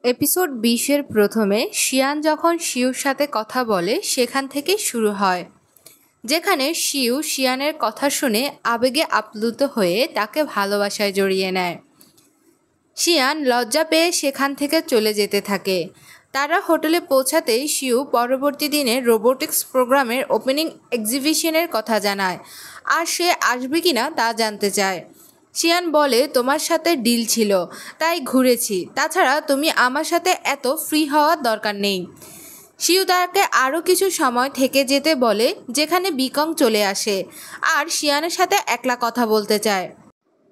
Episode 20-এর প্রথমে Xi'an যখন sure সাথে কথা বলে সেখান থেকে শুরু হয়, যেখানে শিউ শিয়ানের কথা শুনে আবেগে আপ্লুত হয়ে তাকে ভালোবাসায় জড়িয়ে নেয়। শিয়ান লজ্জা পেয়ে সেখান থেকে চলে যেতে থাকে। তারা হোটেলে পৌঁছাতেই শিউ পরবর্তী দিনে রোবোটিক্স প্রোগ্রামের ওপেনিং এক্সিবিশনের কথা জানায়, আর সে আসবে কিনা তা জানতে চায়। শিয়ান বলে, তোমার সাথে ডিল ছিল তাই ঘুরেছি, তাছাড়া তুমি আমার সাথে এত ফ্রি হওয়ার দরকার নেই। শিউ তাকে আরও কিছু সময় থেকে যেতে বলে, যেখানে বিকং চলে আসে আর শিয়ানের সাথে একলা কথা বলতে চায়।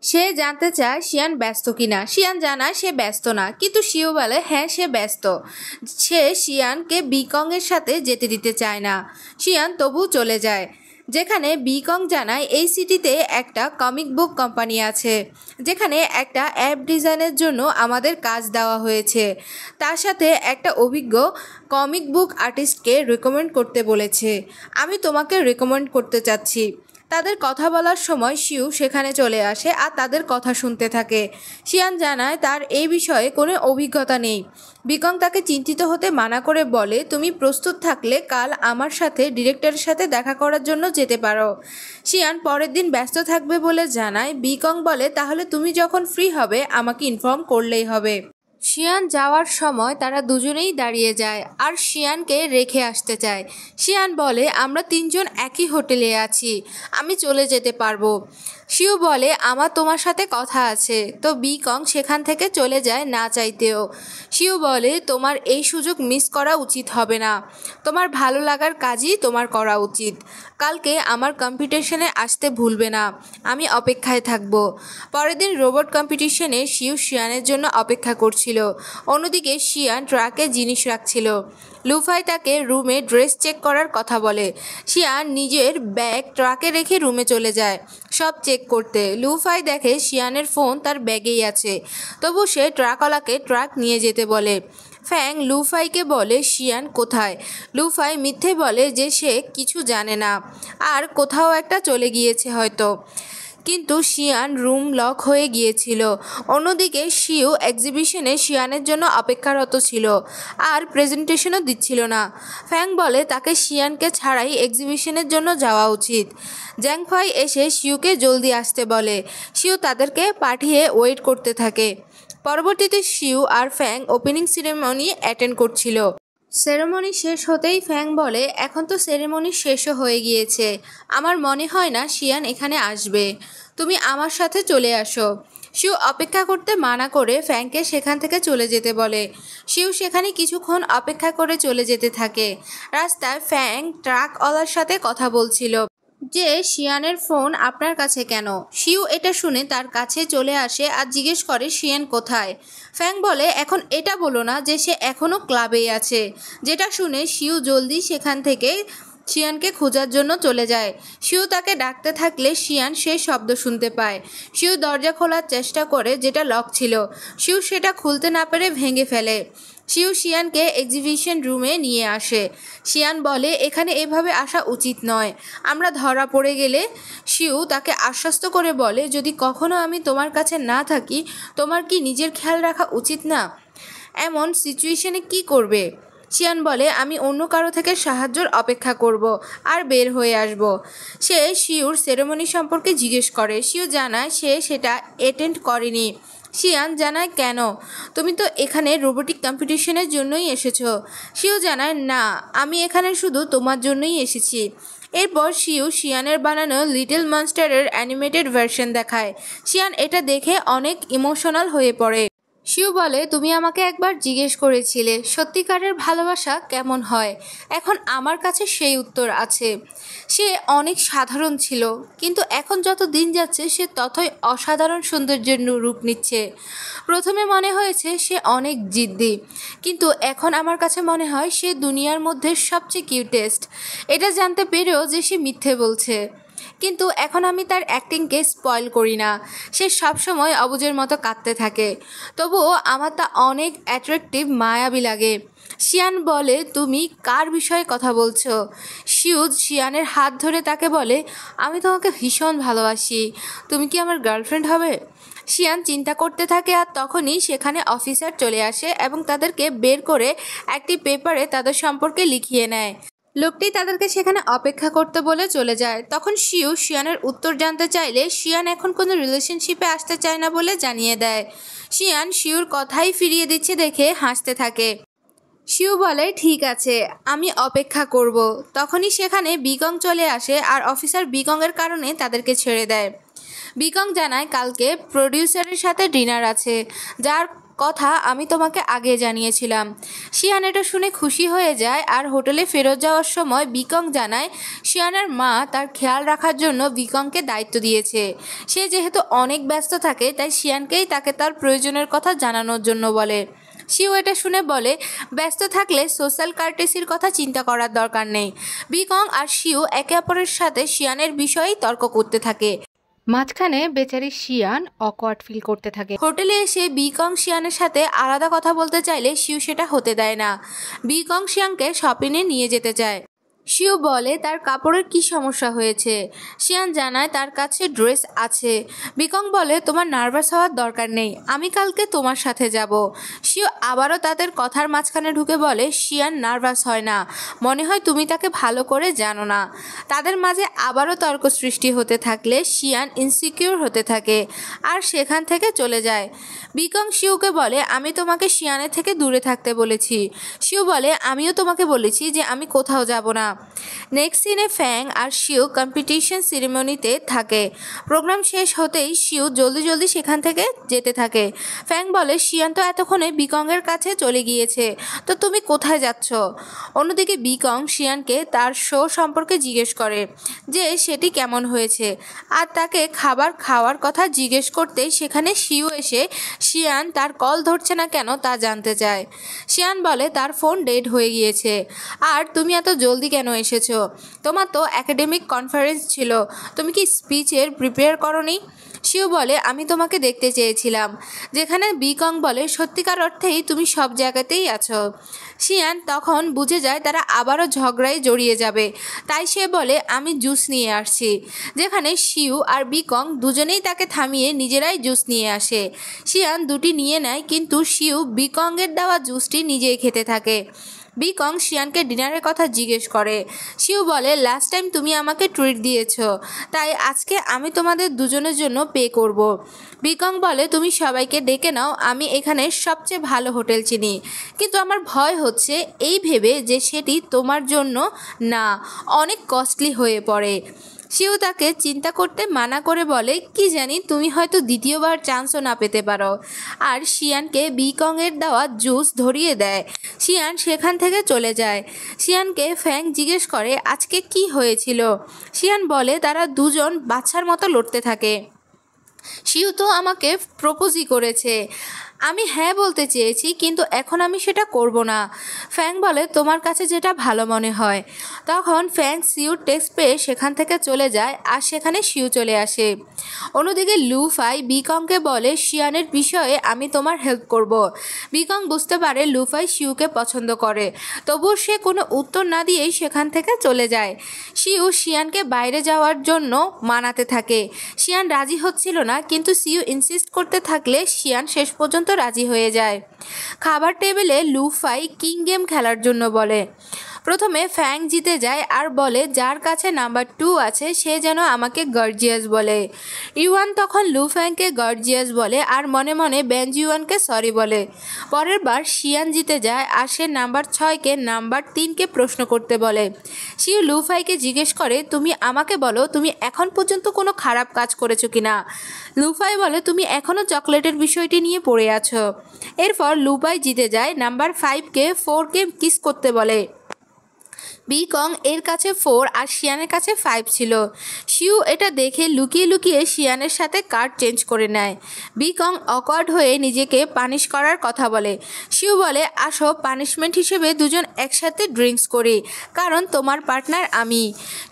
সে জানতে চায় শিয়ান ব্যস্ত কিনা। শিয়ান জানায় সে ব্যস্ত না, কিন্তু শিউ বলে হ্যাঁ সে ব্যস্ত। সে শিয়ানকে বিকংয়ের সাথে যেতে দিতে চায় না। শিয়ান তবু চলে যায়, যেখানে বিকং জানায় এই সিটিতে একটা কমিক বুক কোম্পানি আছে, যেখানে একটা অ্যাপ ডিজাইনের জন্য আমাদের কাজ দেওয়া হয়েছে। তার সাথে একটা অভিজ্ঞ কমিক বুক আর্টিস্টকে রেকমেন্ড করতে বলেছে। আমি তোমাকে রেকমেন্ড করতে চাচ্ছি। তাদের কথা বলার সময় শিউ সেখানে চলে আসে আর তাদের কথা শুনতে থাকে। শিয়ান জানায় তার এই বিষয়ে কোনো অভিজ্ঞতা নেই। বিকং তাকে চিন্তিত হতে মানা করে বলে, তুমি প্রস্তুত থাকলে কাল আমার সাথে ডিরেক্টরের সাথে দেখা করার জন্য যেতে পারো। শিয়ান পরের দিন ব্যস্ত থাকবে বলে জানায়। বিকং বলে, তাহলে তুমি যখন ফ্রি হবে আমাকে ইনফর্ম করলেই হবে। শিয়ান যাওয়ার সময় তারা দুজনেই দাঁড়িয়ে যায় আর শিয়ানকে রেখে আসতে চায়। শিয়ান বলে, আমরা তিনজন একই হোটেলে আছি, আমি চলে যেতে পারবো। শিউ বলে, আমার তোমার সাথে কথা আছে। তো বিকং সেখান থেকে চলে যায় না চাইতেও। শিউ বলে, তোমার এই সুযোগ মিস করা উচিত হবে না, তোমার ভালো লাগার কাজই তোমার করা উচিত। কালকে আমার কম্পিটিশনে আসতে ভুলবে না, আমি অপেক্ষায় থাকব। পরের দিন রোবট কম্পিটিশনে শিউ শিয়ানের জন্য অপেক্ষা করছিল। অন্যদিকে শিয়ান ট্রাকে জিনিস রাখছিল। লুফাই তাকে রুমে ড্রেস চেক করার কথা বলে। শিয়ান নিজের ব্যাগ ট্রাকে রেখে রুমে চলে যায় সব চেক করতে। লুফাই দেখে শিয়ানের ফোন তার ব্যাগেই আছে, তবু সে ট্রাকওয়ালাকে ট্রাক নিয়ে যেতে বলে। ফ্যাং লুফাইকে বলে শিয়ান কোথায়। লুফাই মিথ্যে বলে যে সে কিছু জানে না আর কোথাও একটা চলে গিয়েছে হয়তো, কিন্তু শিয়ান রুম লক হয়ে গিয়েছিল। অন্যদিকে শিউ এক্সিবিশনে শিয়ানের জন্য অপেক্ষারত ছিল আর প্রেজেন্টেশনও দিচ্ছিল না। ফ্যাং বলে তাকে শিয়ানকে ছাড়াই এক্সিবিশনের জন্য যাওয়া উচিত। জ্যাংফাই এসে শিউকে জলদি আসতে বলে। শিউ তাদেরকে পাঠিয়ে ওয়েট করতে থাকে। পরবর্তীতে শিউ আর ফ্যাং ওপেনিং সেরেমনি অ্যাটেন্ড করছিল। সেরেমনি শেষ হতেই ফ্যাং বলে, এখন তো সেরেমনি শেষও হয়ে গিয়েছে, আমার মনে হয় না শিয়ান এখানে আসবে, তুমি আমার সাথে চলে আসো। শিউ অপেক্ষা করতে মানা করে ফ্যাংকে সেখান থেকে চলে যেতে বলে। শিউ সেখানে কিছুক্ষণ অপেক্ষা করে চলে যেতে থাকে। রাস্তায় ফ্যাং ট্রাকওয়ালার সাথে কথা বলছিল যে শিয়ানের ফোন আপনার কাছে কেন। শিউ এটা শুনে তার কাছে চলে আসে আর জিজ্ঞেস করে শিয়ান কোথায়। ফ্যাং বলে, এখন এটা বলো না যে সে এখনও ক্লাবেই আছে। যেটা শুনে শিউ জলদি সেখান থেকে শিয়ানকে খোঁজার জন্য চলে যায়। শিউ তাকে ডাকতে থাকলে শিয়ান সেই শব্দ শুনতে পায়। শিউ দরজা খোলার চেষ্টা করে, যেটা লক ছিল। শিউ সেটা খুলতে না পেরে ভেঙে ফেলে। শিউ শিয়ানকে এক্সিবিশন রুমে নিয়ে আসে। শিয়ান বলে, এখানে এভাবে আসা উচিত নয়, আমরা ধরা পড়ে গেলে। শিউ তাকে আশ্বস্ত করে বলে, যদি কখনো আমি তোমার কাছে না থাকি তোমার কি নিজের খেয়াল রাখা উচিত না? এমন সিচুয়েশনে কি করবে? শিয়ান বলে, আমি অন্য কারো থেকে সাহায্যের অপেক্ষা করব আর বের হয়ে আসব। সে শিউর সেরেমনি সম্পর্কে জিজ্ঞেস করে। শিউ জানায় সে সেটা অ্যাটেন্ড করেনি। শিয়ান জানায়, কেন? তুমি তো এখানে রোবোটিক কম্পিটিশনের জন্যই এসেছো। শিউ জানায়, না, আমি এখানে শুধু তোমার জন্যই এসেছি। এরপর শিউ শিয়ানের বানানো লিটল মনস্টারের অ্যানিমেটেড ভার্সন দেখায়। শিয়ান এটা দেখে অনেক ইমোশনাল হয়ে পড়ে। শিউ বলে, তুমি আমাকে একবার জিজ্ঞেস করেছিলে সত্যিকারের ভালোবাসা কেমন হয়, এখন আমার কাছে সেই উত্তর আছে। সে অনেক সাধারণ ছিল, কিন্তু এখন যত দিন যাচ্ছে সে ততই অসাধারণ সৌন্দর্যের রূপ নিচ্ছে। প্রথমে মনে হয়েছে সে অনেক জিদ্দি, কিন্তু এখন আমার কাছে মনে হয় সে দুনিয়ার মধ্যে সবচেয়ে কিউটেস্ট। এটা জানতে পেরেও যে সে মিথ্যে বলছে, কিন্তু এখন আমি তার অ্যাক্টিংকে স্পয়েল করি না। সে সবসময় অবুঝের মতো কাঁদতে থাকে, তবুও আমার তা অনেক অ্যাট্রাকটিভ, মায়াবী লাগে। শিয়ান বলে, তুমি কার বিষয়ে কথা বলছো? শিউজ শিয়ানের হাত ধরে তাকে বলে, আমি তোমাকে ভীষণ ভালোবাসি, তুমি কি আমার গার্লফ্রেন্ড হবে? শিয়ান চিন্তা করতে থাকে আর তখনই সেখানে অফিসার চলে আসে এবং তাদেরকে বের করে একটি পেপারে তাদের সম্পর্কে লিখিয়ে নেয়। লোকটি তাদেরকে সেখানে অপেক্ষা করতে বলে চলে যায়। তখন শিয়ানের উত্তর জানতে চাইলে শিয়ান এখন কোনো রিলেশনশিপে আসতে চায় না বলে জানিয়ে দেয়। শিউর কথাই ফিরিয়ে দিচ্ছে দেখে হাসতে থাকে। শিউ বলে ঠিক আছে, আমি অপেক্ষা করব। তখনই সেখানে বিকং চলে আসে আর অফিসার বিকংয়ের কারণে তাদেরকে ছেড়ে দেয়। বিকং জানায় কালকে প্রডিউসারের সাথে ডিনার আছে, যার কথা আমি তোমাকে আগে জানিয়েছিলাম। শিয়ান এটা শুনে খুশি হয়ে যায় আর হোটেলে ফেরত যাওয়ার সময় বিকং জানায় শিয়ানের মা তার খেয়াল রাখার জন্য বিকংকে দায়িত্ব দিয়েছে। সে যেহেতু অনেক ব্যস্ত থাকে তাই শিয়ানকেই তাকে তার প্রয়োজনের কথা জানানোর জন্য বলে। শিউ এটা শুনে বলে ব্যস্ত থাকলে সোশ্যাল কার্টেসির কথা চিন্তা করার দরকার নেই। বিকং আর শিউ একে অপরের সাথে শিয়ানের বিষয়েই তর্ক করতে থাকে। মাঝখানে বেচারি শিয়ান অকওয়ার্ড ফিল করতে থাকে। হোটেলে এসে বিকং শিয়ানের সাথে আলাদা কথা বলতে চাইলে শিউ সেটা হতে দেয় না। বিকং শিয়ানকে শপিংয়ে নিয়ে যেতে চায়। শিউ বলে তার কাপড়ের কি সমস্যা হয়েছে। শিয়ান জানায় তার কাছে ড্রেস আছে। বিকং বলে তোমার নার্ভাস হওয়ার দরকার নেই, আমি কালকে তোমার সাথে যাব। শিউ আবারও তাদের কথার মাঝখানে ঢুকে বলে শিয়ান নার্ভাস হয় না, মনে হয় তুমি তাকে ভালো করে জানো না। তাদের মাঝে আবারও তর্ক সৃষ্টি হতে থাকলে শিয়ান ইনসিকিউর হতে থাকে আর সেখান থেকে চলে যায়। বিকং শিউকে বলে আমি তোমাকে শিয়ানের থেকে দূরে থাকতে বলেছি। শিউ বলে আমিও তোমাকে বলেছি যে আমি কোথাও যাব না। নেক্সট সিনে ফ্যাং আর শিউ কম্পিটিশন সেরেমনিতে থাকে। প্রোগ্রাম শেষ হতেই শিউ জলদি সেখান থেকে যেতে থাকে। ফ্যাং বলে শিয়ান তো এতক্ষণে বিকংয়ের কাছে চলে গিয়েছে, তো তুমি কোথায় যাচ্ছ? অন্যদিকে বিকং শিয়ানকে তার শো সম্পর্কে জিজ্ঞেস করে যে সেটি কেমন হয়েছে আর তাকে খাবার খাওয়ার কথা জিজ্ঞেস করতেই সেখানে শিউ এসে শিয়ান তার কল ধরছে না কেন তা জানতে চায়। শিয়ান বলে তার ফোন ডেড হয়ে গিয়েছে। আর তুমি এত জলদি কেন এসেছো? তোমার তো একাডেমিক কনফারেন্স ছিল, তুমি কি স্পিচের প্রিপেয়ার করনি? শিউ বলে আমি তোমাকে দেখতে চেয়েছিলাম। যেখানে বিকং বলে সত্যিকার অর্থেই তুমি সব জায়গাতেই আছো। শিয়ান তখন বুঝে যায় তারা আবারও ঝগড়ায় জড়িয়ে যাবে, তাই সে বলে আমি জুস নিয়ে আসছি। যেখানে শিউ আর বিকং দুজনেই তাকে থামিয়ে নিজেরাই জুস নিয়ে আসে। শিয়ান দুটি নিয়ে নেয় কিন্তু শিউ বিকংয়ের দেওয়া জুসটি নিজেই খেতে থাকে। বিকং শিয়ানকে ডিনারের কথা জিজ্ঞেস করে। শিউ বলে লাস্ট টাইম তুমি আমাকে ট্রিট দিয়েছো, তাই আজকে আমি তোমাদের দুজনের জন্য পে করব। বিকং বলে তুমি সবাইকে ডেকে নাও, আমি এখানে সবচেয়ে ভালো হোটেল চিনি, কিন্তু আমার ভয় হচ্ছে এই ভেবে যে সেটি তোমার জন্য না, অনেক কস্টলি হয়ে পড়ে। শিউ তাকে চিন্তা করতে মানা করে বলে কি জানি তুমি হয়তো দ্বিতীয়বার চান্সও না পেতে পারো, আর শিয়ানকে বিকংয়ের দেওয়া জুস ধরিয়ে দেয়। শিয়ান সেখান থেকে চলে যায়। শিয়ানকে ফ্যাং জিজ্ঞেস করে আজকে কি হয়েছিল। শিয়ান বলে তারা দুজন বাচ্চার মতো লড়তে থাকে। শিউ তো আমাকে প্রপোজই করেছে, আমি হ্যাঁ বলতে চেয়েছি কিন্তু এখন আমি সেটা করব না। ফ্যাং বলে তোমার কাছে যেটা ভালো মনে হয়। তখন ফ্যাং শিউর টেক্সট পেয়ে সেখান থেকে চলে যায় আর সেখানে শিউ চলে আসে। অন্যদিকে লুফাই বিকংকে বলে শিয়ানের বিষয়ে আমি তোমার হেল্প করব। বিকং বুঝতে পারে লুফাই শিউকে পছন্দ করে, তবুও সে কোনো উত্তর না দিয়েই সেখান থেকে চলে যায়। শিউ শিয়ানকে বাইরে যাওয়ার জন্য মানাতে থাকে। শিয়ান রাজি হচ্ছিল না, কিন্তু শিউ ইনসিস্ট করতে থাকলে শিয়ান শেষ পর্যন্ত রাজি হয়ে যায়। খাবার টেবিলে লুফাই কিং গেম খেলার জন্য বলে। প্রথমে ফ্যাং জিতে যায় আর বলে যার কাছে নাম্বার 2 আছে সে যেন আমাকে গর্জিয়াস বলে। ইউয়ান তখন লুফ্যাংকে গর্জিয়াস বলে আর মনে মনে বেনজিউয়ানকে সরি বলে। পরের বার শিয়ান জিতে যায় আর সে নাম্বার 6কে নাম্বার 3কে প্রশ্ন করতে বলে। শিউ লুফাইকে জিজ্ঞেস করে তুমি আমাকে বলো তুমি এখন পর্যন্ত কোনো খারাপ কাজ করেছো কিনা। লুফাই বলে তুমি এখনও চকলেটের বিষয়টি নিয়ে পড়ে আছো। এরপর লুফাই জিতে যায়, নাম্বার 5কে 4কে কিস করতে বলে। বিকং এর কাছে 4 আর শিয়ানের কাছে 5 ছিল। শিউ এটা দেখে লুকিয়ে শিয়ানের সাথে কার্ড চেঞ্জ করে নেয়। বিকং অকওয়ার্ড হয়ে নিজেকে পানিশ করার কথা বলে। শিউ বলে আসো পানিশমেন্ট হিসেবে দুজন একসাথে ড্রিঙ্কস করি, কারণ তোমার পার্টনার আমি।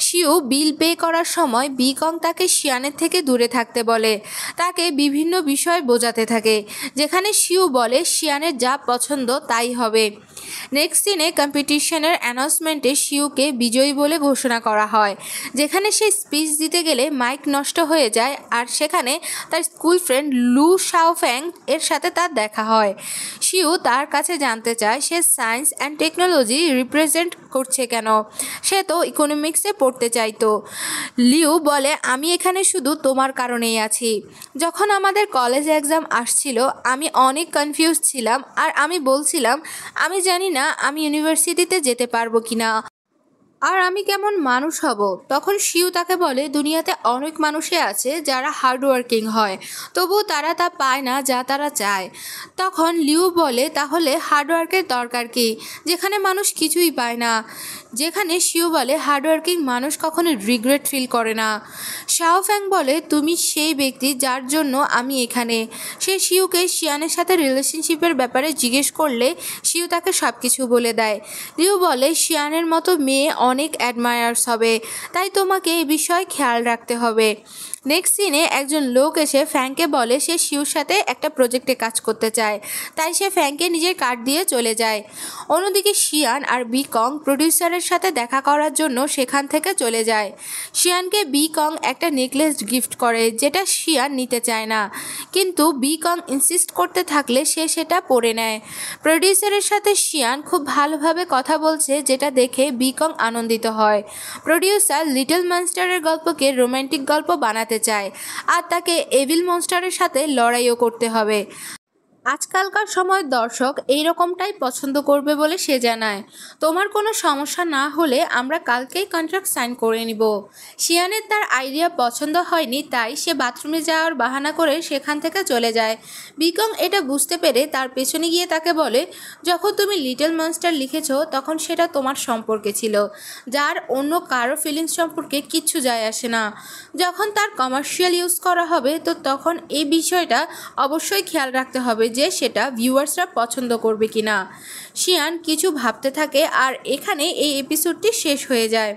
শিউ বিল পে করার সময় বিকং তাকে শিয়ানের থেকে দূরে থাকতে বলে, তাকে বিভিন্ন বিষয় বোঝাতে থাকে। যেখানে শিউ বলে শিয়ানের যা পছন্দ তাই হবে। নেক্সট সিনে কম্পিটিশনের অ্যানাউন্সমেন্টে শিউকে বিজয়ী বলে ঘোষণা করা হয়, যেখানে সে স্পিচ দিতে গেলে মাইক নষ্ট হয়ে যায় আর সেখানে তার স্কুল ফ্রেন্ড লু শাওফ্যাং এর সাথে তার দেখা হয়। শিউ তার কাছে জানতে চায় সে সায়েন্স অ্যান্ড টেকনোলজি রিপ্রেজেন্ট করছে কেন, সে তো ইকোনমিক্সে পড়তে চাইতো। লিউ বলে, আমি এখানে শুধু তোমার কারণেই আছি। যখন আমাদের কলেজ এক্সাম আসছিল আমি অনেক কনফিউজ ছিলাম আর আমি বলছিলাম আমি জানি না আমি ইউনিভার্সিটিতে যেতে পারবো কিনা আর আমি কেমন মানুষ হব। তখন শিউ তাকে বলে দুনিয়াতে অনেক মানুষই আছে যারা হার্ডওয়ার্কিং হয়, তবুও তারা তা পায় না যা তারা চায়। তখন লিউ বলে তাহলে হার্ডওয়ার্কের দরকার কি যেখানে মানুষ কিছুই পায় না, যেখানে শিউ বলে হার্ডওয়ার্কিং মানুষ কখনো রিগ্রেট ফিল করে না। শাওফ্যাং বলে তুমি সেই ব্যক্তি যার জন্য আমি এখানে। সে শিউকে শিয়ানের সাথে রিলেশনশিপের ব্যাপারে জিজ্ঞেস করলে শিউ তাকে সব কিছু বলে দেয়। লিউ বলে শিয়ানের মতো মেয়ে অনেক অ্যাডমায়ার্স হবে, তাই তোমাকে এই বিষয়ে খেয়াল রাখতে হবে। নেক্সট সিনে একজন লোক এসে ফ্যাংকে বলে সে শিউর সাথে একটা প্রজেক্টে কাজ করতে চায়, তাই সে ফ্যাংকে নিজের কার্ড দিয়ে চলে যায়। অন্যদিকে শিয়ান আর বিকং প্রডিউসারের সাথে দেখা করার জন্য সেখান থেকে চলে যায়। শিয়ানকে বিকং একটা নেকলেস গিফট করে যেটা শিয়ান নিতে চায় না, কিন্তু বিকং ইনসিস্ট করতে থাকলে সে সেটা পরে নেয়। প্রডিউসারের সাথে শিয়ান খুব ভালোভাবে কথা বলছে যেটা দেখে বিকং আনন্দিত হয়। প্রডিউসার লিটল মনস্টারের গল্পকে রোমান্টিক গল্প বানাতে চায় আর তাকে এভিল মনস্টারের সাথে লড়াইও করতে হবে। আজকালকার সময়ের দর্শক এই রকমটাই পছন্দ করবে বলে সে জানায়। তোমার কোনো সমস্যা না হলে আমরা কালকেই কন্ট্রাক্ট সাইন করে নিব। শিয়ানের তার আইডিয়া পছন্দ হয়নি, তাই সে বাথরুমে যাওয়ার বাহানা করে সেখান থেকে চলে যায়। বিকং এটা বুঝতে পেরে তার পেছনে গিয়ে তাকে বলে যখন তুমি লিটল মনস্টার লিখেছ তখন সেটা তোমার সম্পর্কে ছিল, যার অন্য কারো ফিলিংস সম্পর্কে কিচ্ছু যায় আসে না। যখন তার কমার্শিয়াল ইউজ করা হবে তো তখন এই বিষয়টা অবশ্যই খেয়াল রাখতে হবে যে সেটা ভিউয়ার্সরা পছন্দ করবে কিনা। শিয়ান কিছু ভাবতে থাকে আর এখানে এই এপিসোডটি শেষ হয়ে যায়।